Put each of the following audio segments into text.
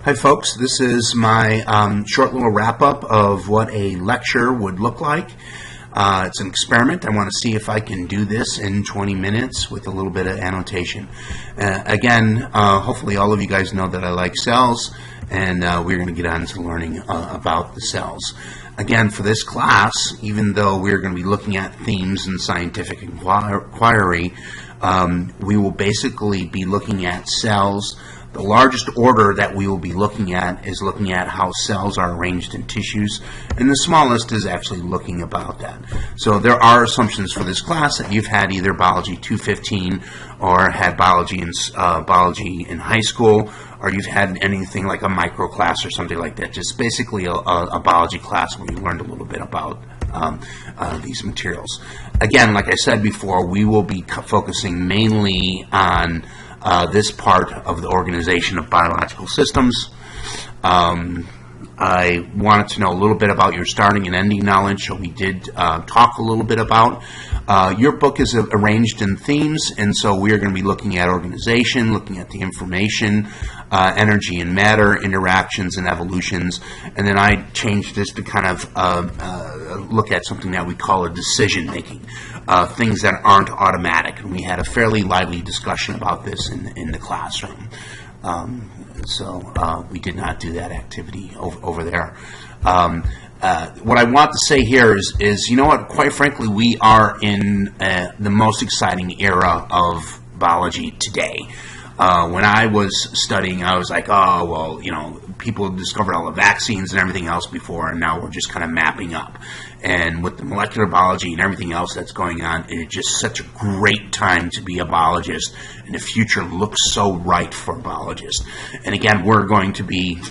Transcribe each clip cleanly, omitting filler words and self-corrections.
Hi folks, this is my short little wrap-up of what a lecture would look like. It's an experiment. I want to see if I can do this in 20 minutes with a little bit of annotation. Again, hopefully all of you guys know that I like cells, and we're going to get on to learning about the cells. Again, for this class, even though we're going to be looking at themes in scientific inquiry, we will basically be looking at cells. The largest order that we will be looking at is looking at how cells are arranged in tissues, and the smallest is actually looking about that. So there are assumptions for this class that you've had either Biology 215 or had biology in high school, or you've had anything like a micro class or something like that, just basically a biology class where you learned a little bit about these materials. Again, like I said before, we will be focusing mainly on this part of the organization of biological systems. I wanted to know a little bit about your starting and ending knowledge, so we did talk a little bit about. Your book is arranged in themes, and so we are going to be looking at organization, looking at the information, energy and matter, interactions and evolutions, and then I changed this to kind of look at something that we call a decision making, things that aren't automatic, and we had a fairly lively discussion about this in the classroom. So we did not do that activity over there. What I want to say here is, you know what, quite frankly, we are in the most exciting era of biology today. When I was studying, I was like, oh, well, you know, people discovered all the vaccines and everything else before, and now we're just kind of mapping up. And with the molecular biology and everything else that's going on, it's just such a great time to be a biologist, and the future looks so right for biologists. And again, we're going to be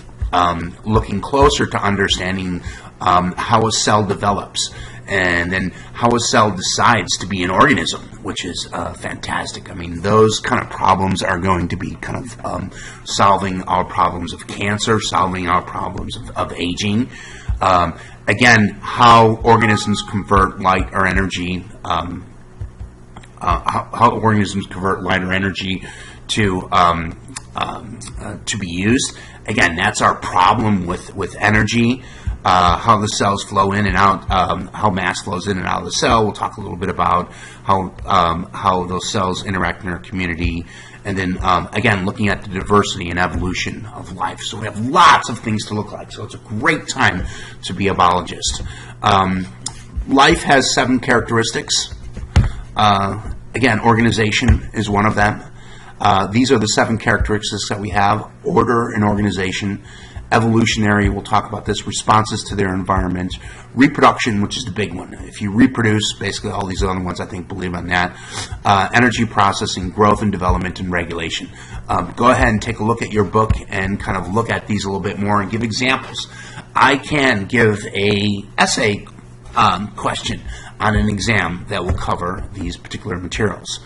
looking closer to understanding how a cell develops, and then how a cell decides to be an organism, which is fantastic. I mean, those kind of problems are going to be kind of solving our problems of cancer, solving our problems of aging. Again, how organisms convert light or energy, how organisms convert light or energy to be used. Again, that's our problem with energy. How the cells flow in and out, how mass flows in and out of the cell. We'll talk a little bit about how those cells interact in our community, and then again, looking at the diversity and evolution of life. So we have lots of things to look like. So it's a great time to be a biologist. Life has 7 characteristics. Again, organization is one of them. These are the 7 characteristics that we have: order and organization. Evolutionary, we'll talk about this, responses to their environment. Reproduction, which is the big one. If you reproduce, basically all these other ones I think believe on that. Energy processing, growth and development, and regulation. Go ahead and take a look at your book and kind of look at these a little bit more and give examples. I can give a essay question on an exam that will cover these particular materials.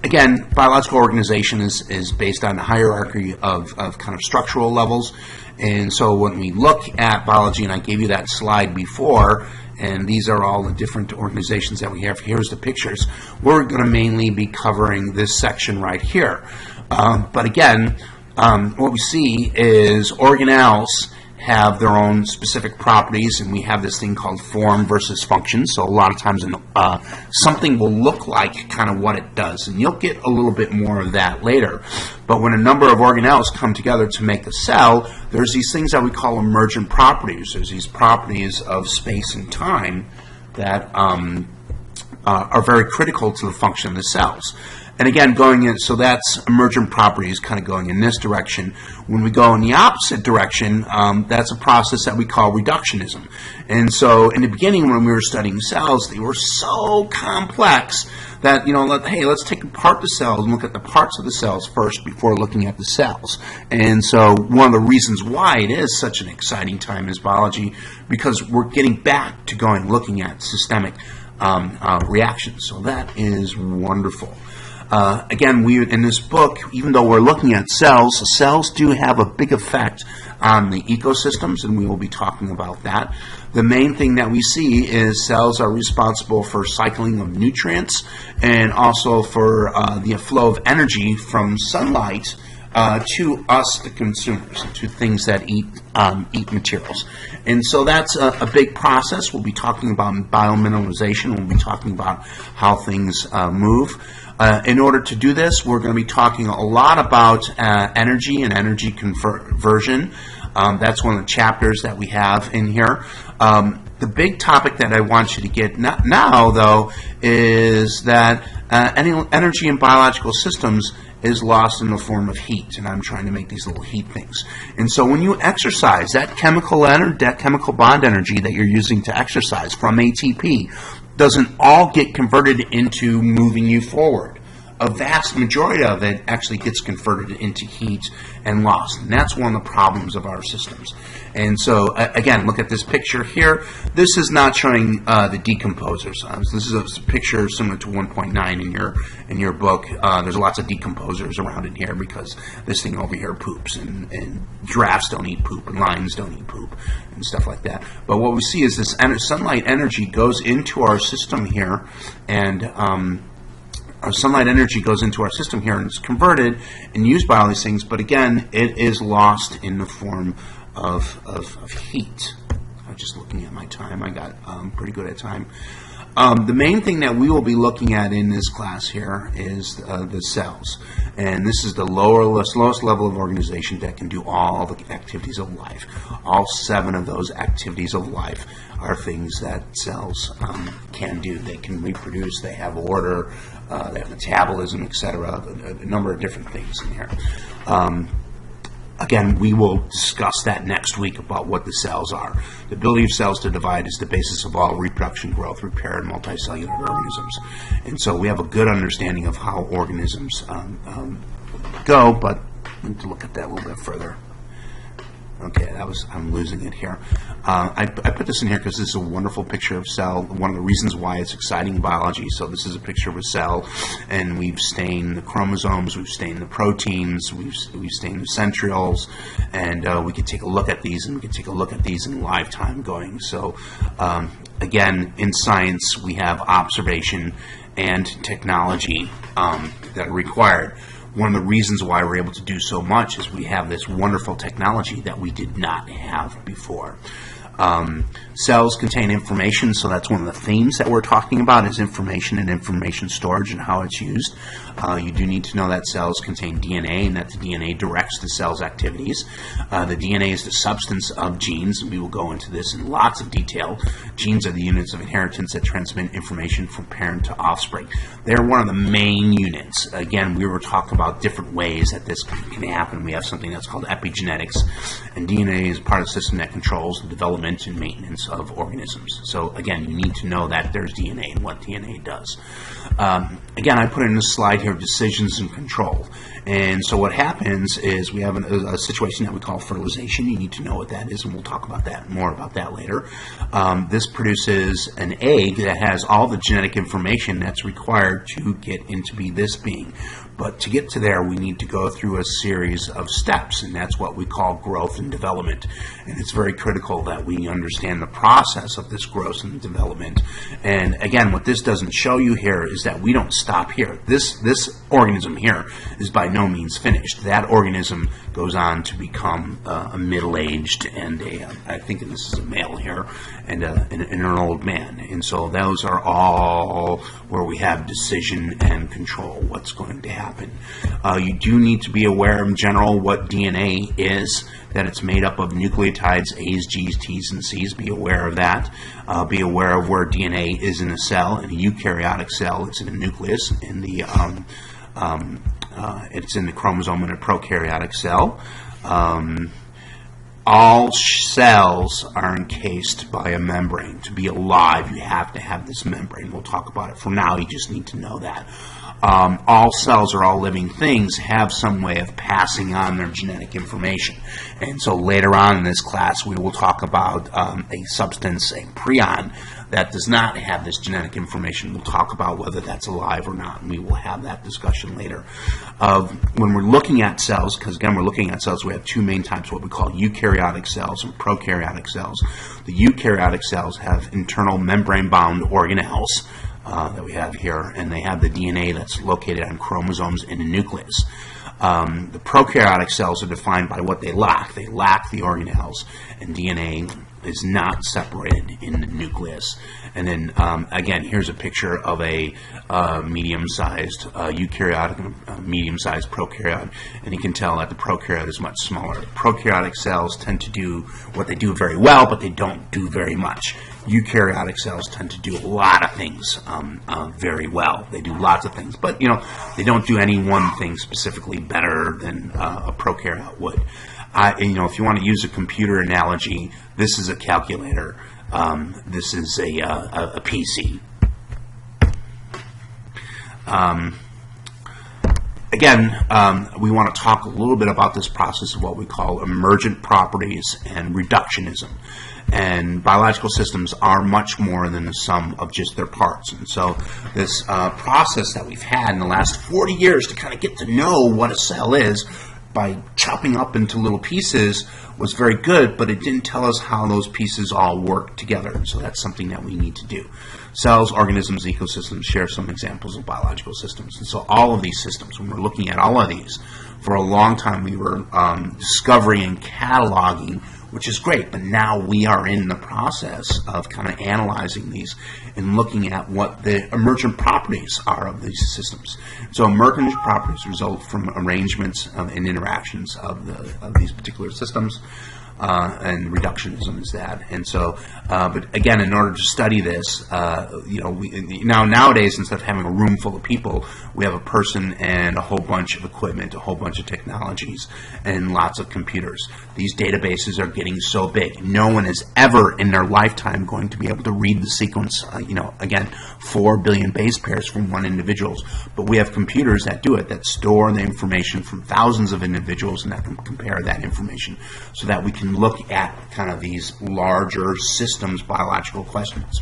Again, biological organization is based on the hierarchy of kind of structural levels. And so when we look at biology, and I gave you that slide before, and these are all the different organizations that we have. Here's the pictures. We're going to mainly be covering this section right here. But again, what we see is organelles have their own specific properties, and we have this thing called form versus function. So a lot of times something will look like kind of what it does, and you'll get a little bit more of that later. But when a number of organelles come together to make a cell, there's these things that we call emergent properties. There's these properties of space and time that are very critical to the function of the cells. And again, going in, so that's emergent properties kind of going in this direction. When we go in the opposite direction, that's a process that we call reductionism. And so in the beginning, when we were studying cells, they were so complex that, you know, hey, let's take apart the cells and look at the parts of the cells first before looking at the cells. And so one of the reasons why it is such an exciting time is biology, because we're getting back to looking at systemic reactions. So that is wonderful. Again, in this book, even though we're looking at cells, cells do have a big effect on the ecosystems, and we will be talking about that. The main thing that we see is cells are responsible for cycling of nutrients and also for the flow of energy from sunlight to us, the consumers, to things that eat materials. And so that's a big process. We'll be talking about biomineralization. We'll be talking about how things move. In order to do this, we're going to be talking a lot about energy and energy conversion. That's one of the chapters that we have in here. The big topic that I want you to get now, though, is that energy in biological systems is lost in the form of heat, and I'm trying to make these little heat things. And so when you exercise, that chemical bond energy that you're using to exercise from ATP doesn't all get converted into moving you forward. A vast majority of it actually gets converted into heat and lost. And that's one of the problems of our systems. And so, again, look at this picture here. This is not showing the decomposers. This is a picture similar to 1.9 in your book. There's lots of decomposers around in here because this thing over here poops, and giraffes don't eat poop, and lions don't eat poop, and stuff like that. But what we see is this sunlight energy goes into our system here, and our sunlight energy goes into our system here and it's converted and used by all these things, but again, it is lost in the form of heat. I'm just looking at my time. I got pretty good at time. The main thing that we will be looking at in this class here is the cells. And this is the lowest level of organization that can do all the activities of life. All 7 of those activities of life are things that cells can do. They can reproduce, they have order, they have metabolism, etc. A number of different things in here. Again, we will discuss that next week about what the cells are. The ability of cells to divide is the basis of all reproduction, growth, repair, and multicellular organisms. And so we have a good understanding of how organisms go, but we need to look at that a little bit further. Okay, I'm losing it here. I put this in here because this is a wonderful picture of cell. One of the reasons why it's exciting in biology. So this is a picture of a cell, and we've stained the chromosomes, we've stained the proteins, we've stained the centrioles, and we can take a look at these, and we can take a look at these in live time going. So again, in science, we have observation and technology that are required. One of the reasons why we're able to do so much is we have this wonderful technology that we did not have before. Cells contain information, so that's one of the themes that we're talking about is information and information storage and how it's used. You do need to know that cells contain DNA and that the DNA directs the cell's activities. The DNA is the substance of genes, and we will go into this in lots of detail. Genes are the units of inheritance that transmit information from parent to offspring. They're one of the main units. Again, we were talking about different ways that this can happen. We have something that's called epigenetics, and DNA is part of the system that controls the development and maintenance of organisms. So again, you need to know that there's DNA and what DNA does. Again, I put in this slide here, decisions and control. And so what happens is we have a situation that we call fertilization. You need to know what that is, and we'll talk about that, more about that later. This produces an egg that has all the genetic information that's required to get into be this being. But to get to there, we need to go through a series of steps, and that's what we call growth and development. And it's very critical that we understand the process of this growth and development. And again, what this doesn't show you here is that we don't stop here. This organism here is by no means finished. That organism goes on to become a middle-aged and I think this is a male here, and an old man. And so those are all where we have decision and control, what's going to happen. You do need to be aware in general what DNA is, that it's made up of nucleotides, A's, G's, T's, and C's. Be aware of that. Be aware of where DNA is in a cell. In a eukaryotic cell, it's in a nucleus. In the it's in the chromosome in a prokaryotic cell. All cells are encased by a membrane. To be alive, you have to have this membrane. We'll talk about it. For now, you just need to know that. all cells are all living things, have some way of passing on their genetic information. And so later on in this class, we will talk about a substance, a prion, that does not have this genetic information. We'll talk about whether that's alive or not, and we will have that discussion later. When we're looking at cells, because again we're looking at cells, we have two main types, what we call eukaryotic cells and prokaryotic cells. The eukaryotic cells have internal membrane-bound organelles that we have here, and they have the DNA that's located on chromosomes in the nucleus. The prokaryotic cells are defined by what they lack. They lack the organelles, and DNA is not separated in the nucleus. And then again, here's a picture of a medium-sized eukaryotic and medium-sized prokaryote, and you can tell that the prokaryote is much smaller. The prokaryotic cells tend to do what they do very well, but they don't do very much. Eukaryotic cells tend to do a lot of things very well. They do lots of things, but they don't do any one thing specifically better than a prokaryote would. If you want to use a computer analogy, this is a calculator. This is a PC. Again, we want to talk a little bit about this process of what we call emergent properties and reductionism. And biological systems are much more than the sum of just their parts. And so this process that we've had in the last 40 years to kind of get to know what a cell is by chopping up into little pieces was very good, but it didn't tell us how those pieces all work together. And so that's something that we need to do. Cells, organisms, ecosystems share some examples of biological systems. And so all of these systems, when we're looking at all of these, for a long time we were discovering and cataloging, which is great, but now we are in the process of kind of analyzing these and looking at what the emergent properties are of these systems. So emergent properties result from arrangements and interactions of these particular systems, and reductionism is that. And so, but again, in order to study this, nowadays, instead of having a room full of people, we have a person and a whole bunch of equipment, a whole bunch of technologies, and lots of computers. These databases are getting so big. No one is ever in their lifetime going to be able to read the sequence, again, 4 billion base pairs from one individual. But we have computers that do it, that store the information from thousands of individuals and that can compare that information so that we can look at kind of these larger systems biological questions.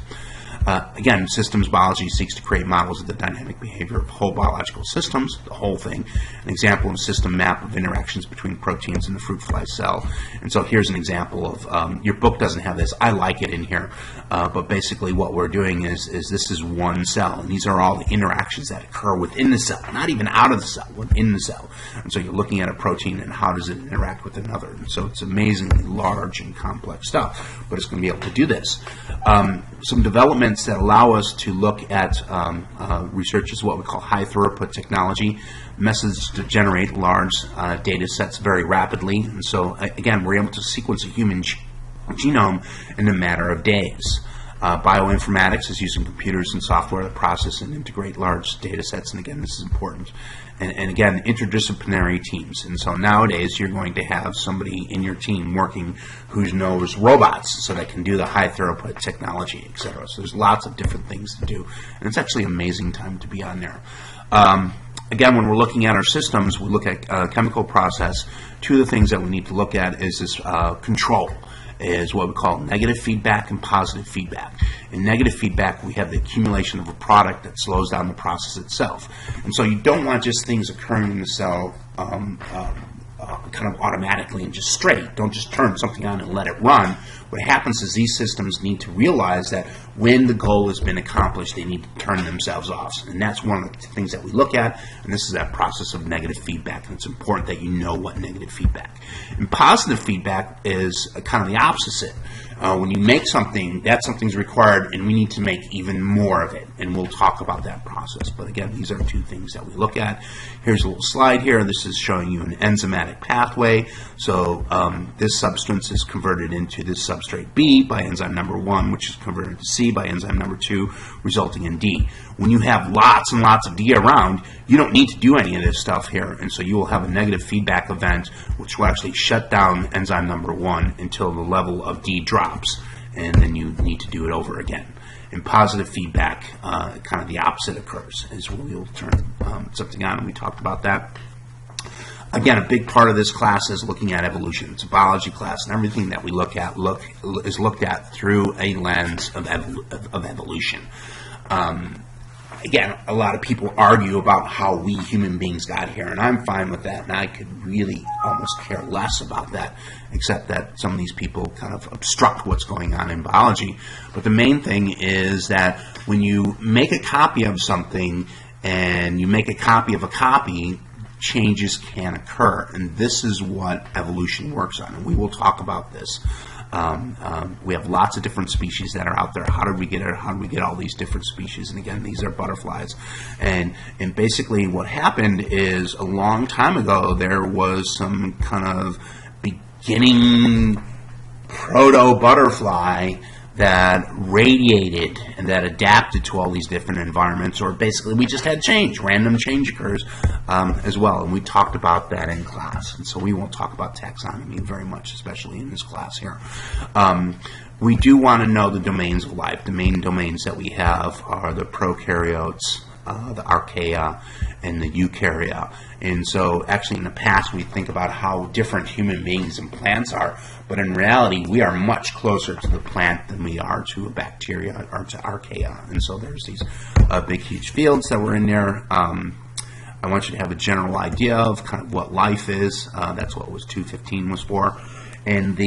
Again, systems biology seeks to create models of the dynamic behavior of whole biological systems, the whole thing. An example of a system map of interactions between proteins in the fruit fly cell. And so here's an example of, your book doesn't have this, I like it in here, but basically what we're doing is this is one cell, and these are all the interactions that occur within the cell, not even out of the cell, within the cell. And so you're looking at a protein and how does it interact with another. And so it's amazingly large and complex stuff, but it's going to be able to do this. Some developments that allow us to look at research is what we call high throughput technology, methods to generate large data sets very rapidly. And so again, we're able to sequence a human genome in a matter of days. Bioinformatics is using computers and software to process and integrate large data sets, and again, this is important. And again, interdisciplinary teams. And so nowadays, you're going to have somebody in your team working who knows robots, so they can do the high throughput technology, etc. So there's lots of different things to do, and it's actually an amazing time to be on there. Again, when we're looking at our systems, we look at chemical process. Two of the things that we need to look at is this control. Is what we call negative feedback and positive feedback. In negative feedback, we have the accumulation of a product that slows down the process itself. And so you don't want just things occurring in the cell kind of automatically and just straight. Don't just turn something on and let it run. What happens is these systems need to realize that when the goal has been accomplished, they need to turn themselves off. And that's one of the things that we look at, and this is that process of negative feedback, and it's important that you know what negative feedback. And positive feedback is kind of the opposite. When you make something, that something's required, and we need to make even more of it, and we'll talk about that process. But again, these are two things that we look at. Here's a little slide here. This is showing you an enzymatic pathway. So this substance is converted into this substrate B by enzyme number 1, which is converted to C by enzyme number 2, resulting in D. When you have lots and lots of D around, you don't need to do any of this stuff here, and so you will have a negative feedback event which will actually shut down enzyme number 1 until the level of D drops, and then you need to do it over again. In positive feedback, kind of the opposite occurs, is when we'll turn something on, and we talked about that. Again, a big part of this class is looking at evolution. It's a biology class, and everything that we look at is looked at through a lens of evolution. Again, a lot of people argue about how we human beings got here, and I'm fine with that, and I could really almost care less about that, except that some of these people kind of obstruct what's going on in biology. But the main thing is that when you make a copy of something and you make a copy of a copy, changes can occur, and this is what evolution works on, and we will talk about this. We have lots of different species that are out there. How did we get it? How did we get all these different species? And again, these are butterflies. And basically what happened is a long time ago there was some kind of beginning proto-butterfly that radiated and that adapted to all these different environments, or basically we just had change. Random change occurs as well, and we talked about that in class. And so we won't talk about taxonomy very much, especially in this class here. We do want to know the domains of life. The main domains that we have are the prokaryotes, the archaea, and the eukarya. And so actually in the past we think about how different human beings and plants are, but in reality we are much closer to the plant than we are to a bacteria or to archaea. And so there's these big huge fields that were in there. I want you to have a general idea of kind of what life is. That's what 215 was for. And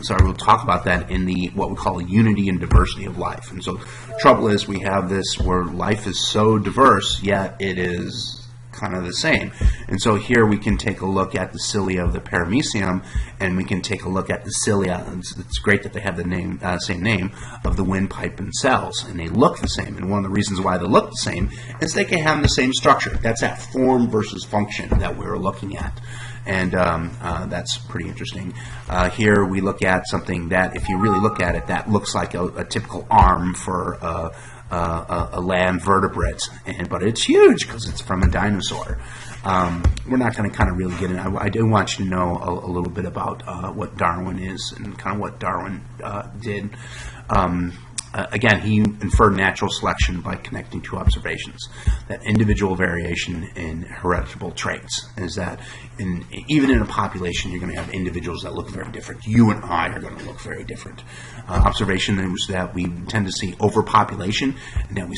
so we'll talk about that in what we call the unity and diversity of life. And so the trouble is we have this where life is so diverse, yet it is kind of the same. And so here we can take a look at the cilia of the paramecium, and we can take a look at the cilia. It's great that they have the same name of the windpipe and cells, and they look the same. And one of the reasons why they look the same is they can have the same structure. That's that form versus function that we're looking at. And that's pretty interesting. Here we look at something that, if you really look at it, that looks like a typical arm for a land vertebrate, but it's huge because it's from a dinosaur. We're not going to kind of really get in. I do want you to know a little bit about what Darwin is and kind of what Darwin did. Again, he inferred natural selection by connecting two observations. That individual variation in heritable traits is that even in a population, you're going to have individuals that look very different. You and I are going to look very different. Observation is that we tend to see overpopulation, and that we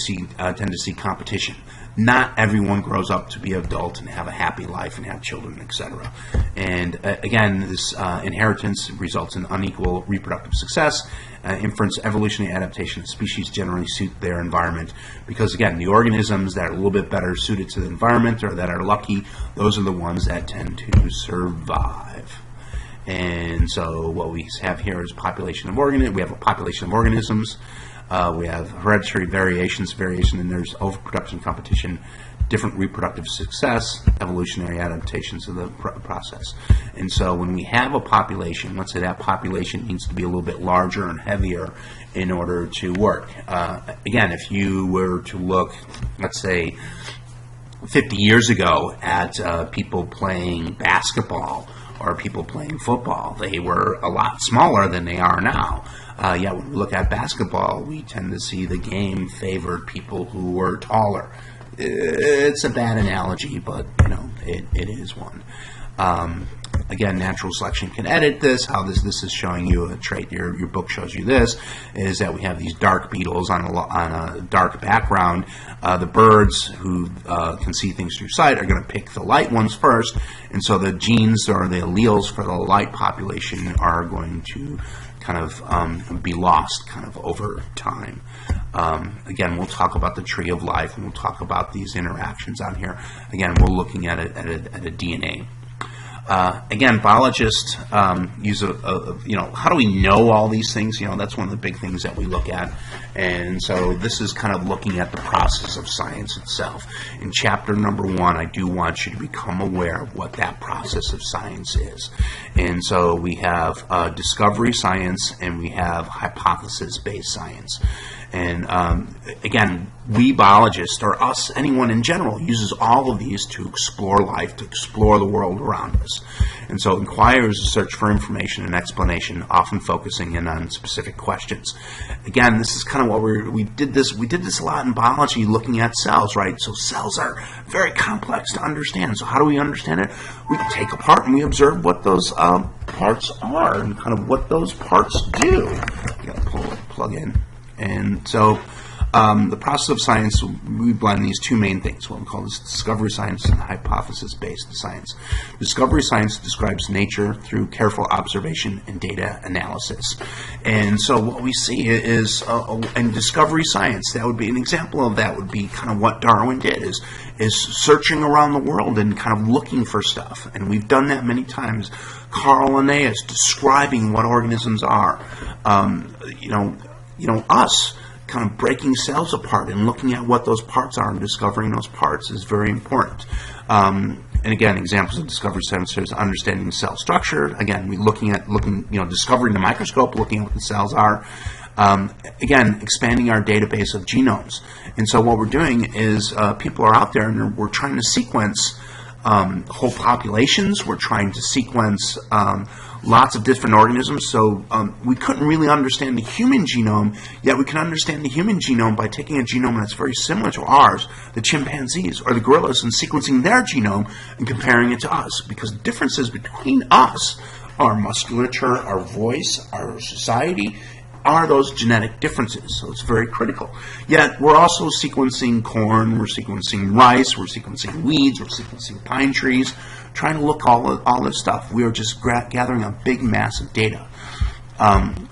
tend to see competition. Not everyone grows up to be an adult and have a happy life and have children, etc. And again, this inheritance results in unequal reproductive success. Inference, evolutionary adaptation. Species generally suit their environment because, again, the organisms that are a little bit better suited to the environment or that are lucky, those are the ones that tend to survive. And so what we have here is population of organisms. We have a population of organisms. We have hereditary variations, and there's overproduction, competition, different reproductive success, evolutionary adaptations of the process. And so when we have a population, let's say that population needs to be a little bit larger and heavier in order to work. Again, if you were to look, let's say, 50 years ago at people playing basketball or people playing football, they were a lot smaller than they are now. Yet when we look at basketball, we tend to see the game favored people who were taller. It's a bad analogy, but it is one. Again, natural selection can edit this. How this is showing you a trait. Your book shows you this, is that we have these dark beetles on a dark background. The birds who can see things through sight are going to pick the light ones first, and so the genes or the alleles for the light population are going to kind of be lost kind of over time. Again, we'll talk about the tree of life, and we'll talk about these interactions on here. Again, we're looking at a DNA. Again, biologists use how do we know all these things? That's one of the big things that we look at. And so this is kind of looking at the process of science itself. In chapter number 1, I do want you to become aware of what that process of science is. And so we have discovery science and we have hypothesis-based science. And again, we biologists, or us, anyone in general, uses all of these to explore life, to explore the world around us. And so inquire is a search for information and explanation, often focusing in on specific questions. Again, this is kind of what we did this a lot in biology, looking at cells, right? So cells are very complex to understand. So how do we understand it? We take apart and we observe what those parts are and kind of what those parts do. You gotta plug in. And so the process of science, we blend these two main things, what we call this discovery science and hypothesis-based science. Discovery science describes nature through careful observation and data analysis. And so what we see is, in discovery science, that would be an example of that would be kind of what Darwin did, is searching around the world and kind of looking for stuff. And we've done that many times. Carl Linnaeus describing what organisms are. Us kind of breaking cells apart and looking at what those parts are and discovering those parts is very important. And again, examples of discovery science is understanding cell structure. Again, discovering the microscope, looking at what the cells are. Again, expanding our database of genomes. And so what we're doing is people are out there and we're trying to sequence whole populations. We're trying to sequence lots of different organisms. So we couldn't really understand the human genome, yet we can understand the human genome by taking a genome that's very similar to ours, the chimpanzees or the gorillas, and sequencing their genome and comparing it to us. Because the differences between us, our musculature, our voice, our society, are those genetic differences. So it's very critical. Yet we're also sequencing corn, we're sequencing rice, we're sequencing weeds, we're sequencing pine trees, trying to look all this stuff. We are just gathering a big mass of data.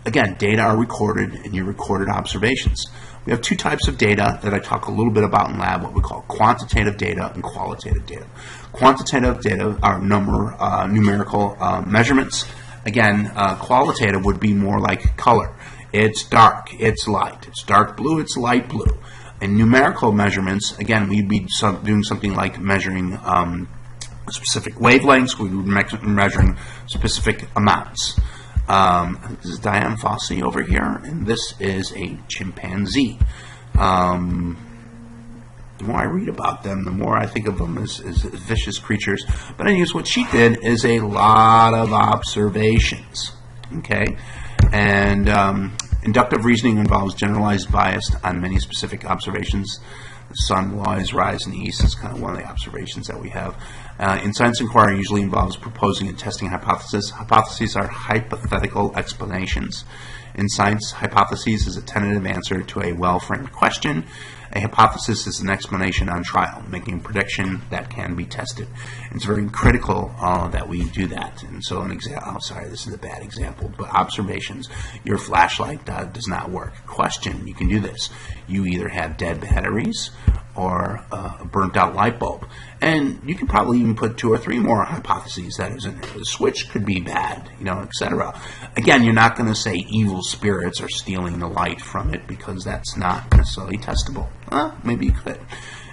Again, data are recorded in your recorded observations. We have two types of data that I talk a little bit about in lab, what we call quantitative data and qualitative data. Quantitative data are numerical measurements. Again, qualitative would be more like color. It's dark, it's light. It's dark blue, it's light blue. In numerical measurements, again, we'd be doing something like measuring specific wavelengths. We would be measuring specific amounts. This is Diane Fossey over here, and this is a chimpanzee. The more I read about them, the more I think of them as vicious creatures. But anyways, what she did is a lot of observations. Okay? And inductive reasoning involves generalized bias on many specific observations. The sun will always rise in the east is kind of one of the observations that we have. In science inquiry, usually involves proposing and testing hypotheses. Hypotheses are hypothetical explanations. In science, hypotheses is a tentative answer to a well-framed question. A hypothesis is an explanation on trial, making a prediction that can be tested. It's very critical that we do that. And so an example, oh, sorry, this is a bad example, but observations. Your flashlight does not work. Question, you can do this. You either have dead batteries or a burnt out light bulb. And you can probably even put 2 or 3 more hypotheses that is in there. The switch could be bad, etc. Again, you're not going to say evil spirits are stealing the light from it because that's not necessarily testable. Maybe you could.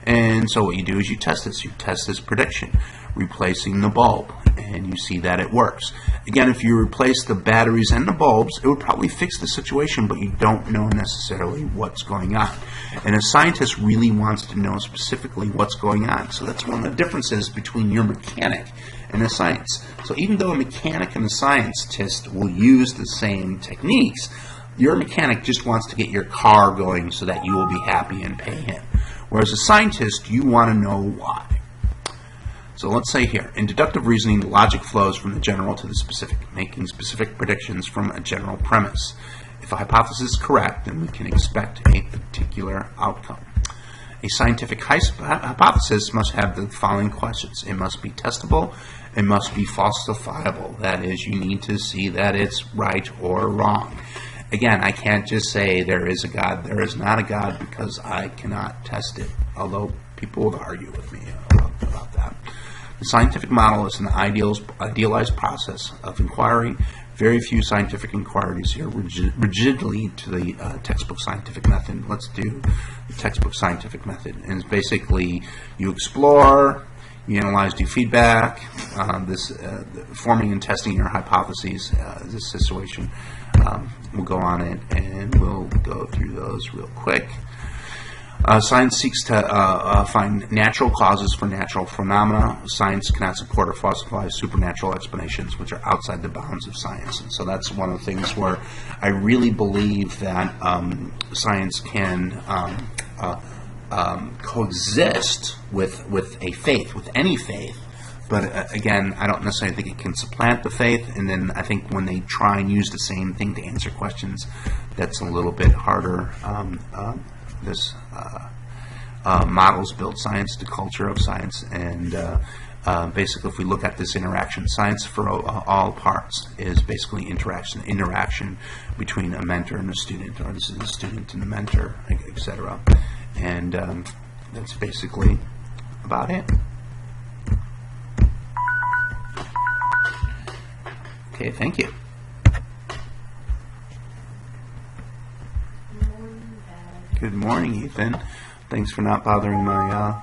And so what you do is you test this. You test this prediction, replacing the bulb, and you see that it works. Again, if you replace the batteries and the bulbs, it would probably fix the situation, but you don't know necessarily what's going on. And a scientist really wants to know specifically what's going on. So that's one of the differences between your mechanic and a science. So even though a mechanic and a scientist will use the same techniques, your mechanic just wants to get your car going so that you will be happy and pay him. Whereas a scientist, you want to know why. So let's say here, in deductive reasoning, the logic flows from the general to the specific, making specific predictions from a general premise. If a hypothesis is correct, then we can expect a particular outcome. A scientific hypothesis must have the following questions. It must be testable. It must be falsifiable. That is, you need to see that it's right or wrong. Again, I can't just say there is a God, there is not a God, because I cannot test it, although people would argue with me about that. The scientific model is an idealized process of inquiry. Very few scientific inquiries here rigidly to the textbook scientific method. Let's do the textbook scientific method. And it's basically you explore, you analyze, do feedback, forming and testing your hypotheses, this situation. We'll go on it, and we'll go through those real quick. Science seeks to find natural causes for natural phenomena. Science cannot support or falsify supernatural explanations which are outside the bounds of science. And so that's one of the things where I really believe that science can coexist with a faith, with any faith. But again, I don't necessarily think it can supplant the faith. And then I think when they try and use the same thing to answer questions, that's a little bit harder. Models build science, the culture of science, and basically, if we look at this interaction, science for all parts is basically interaction between a mentor and a student, or this is a student and a mentor, etc. And that's basically about it. Okay, thank you. Good morning, Ethan. Thanks for not bothering my